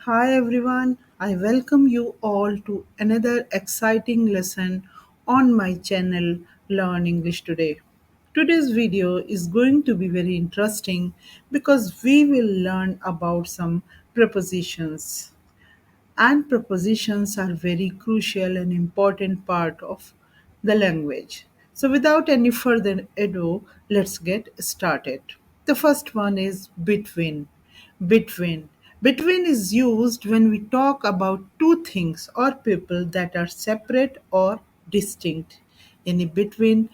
Hi everyone, I welcome you all to another exciting lesson on my channel Learn English Today. Today's video is going to be very interesting because we will learn about some prepositions. And prepositions are very crucial and important part of the language. So without any further ado, let's get started. The first one is between. Between. Between is used when we talk about two things or people that are separate or distinct. यानी between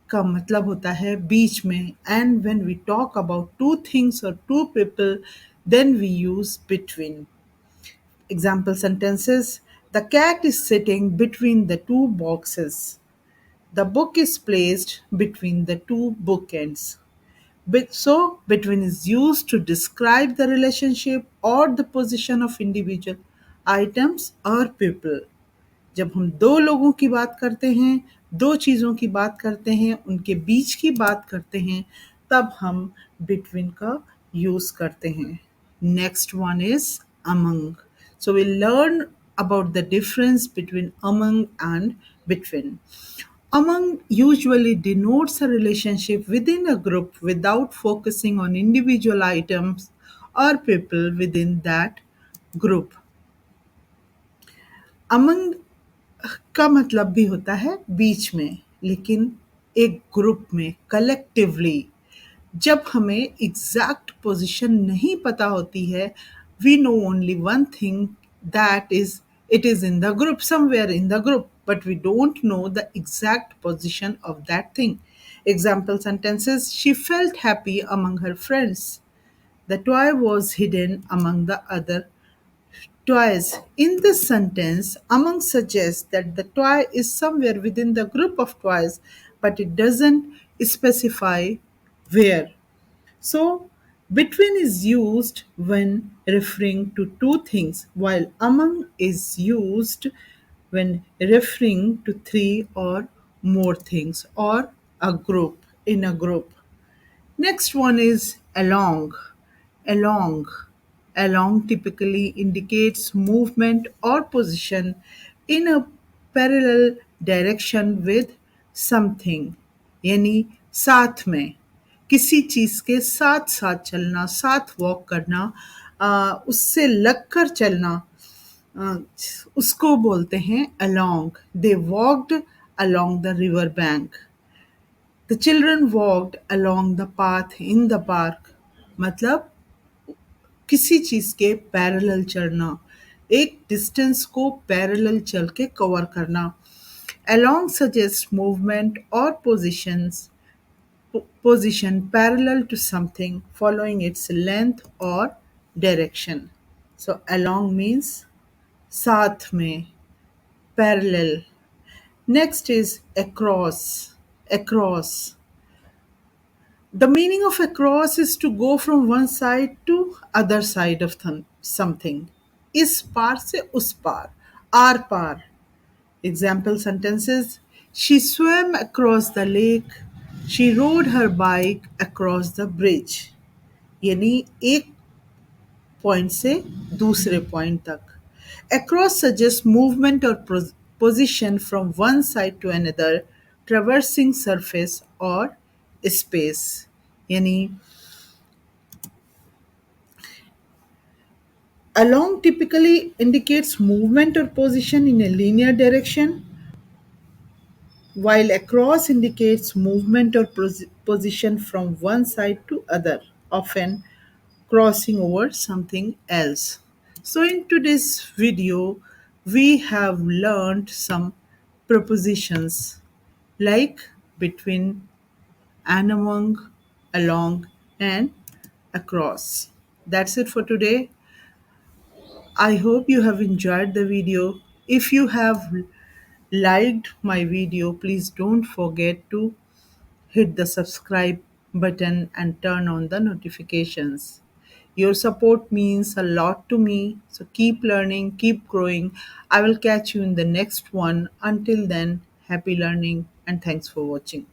का मतलब होता है बीच में, and when we talk about two things or two people, then we use between. Example sentences: The cat is sitting between the two boxes. The book is placed between the two bookends. So, between is used to describe the relationship or the position of individual items or people. जब हम दो लोगों की बात करते हैं, दो चीज़ों की बात करते हैं, उनके बीच की बात करते हैं, तब हम between का यूज़ करते हैं. Next one is among. So we'll learn about the difference between among and between. Among usually denotes a relationship within a group without focusing on individual items or people within that group. Among का मतलब भी होता है बीच में, लेकिन एक group में collectively जब हमें एग्जैक्ट पोजीशन नहीं पता होती है, we know only one thing, that is it is in the group, somewhere in the group, but we don't know the exact position of that thing. Example sentences: She felt happy among her friends. The toy was hidden among the other toys. In this sentence, among suggests that the toy is somewhere within the group of toys, but it doesn't specify where. So, between is used when referring to two things, while among is used when referring to three or more things or a group, in a group. Next one is along. Along. Along typically indicates movement or position in a parallel direction with something. यानी साथ में, किसी चीज के साथ साथ चलना, साथ वॉक करना, उससे लगकर चलना, अ, उसको बोलते हैं along. They walked along the river bank. The children walked along the path in the park. मतलब किसी चीज के पैरेलल चलना, एक डिस्टेंस को पैरेलल चल के कवर करना. Along suggests movement or position parallel to something following its length or direction. So along means साथ में, parallel. Next is across. Across. The meaning of across is to go from one side to other side of something. इस पार से उस पार, आर पार. Example sentences: She swam across the lake. She rode her bike across the bridge. यानी एक point से दूसरे पॉइंट तक. Across suggests movement or position from one side to another, traversing surface or space. यानी along typically indicates movement or position in a linear direction, while across indicates movement or position from one side to other, often crossing over something else. So in today's video, we have learned some prepositions like between and among, along, and across. That's it for today. I hope you have enjoyed the video. If you have liked my video, please don't forget to hit the subscribe button and turn on the notifications. Your support means a lot to me, so keep learning, keep growing. I will catch you in the next one. Until then, happy learning and thanks for watching.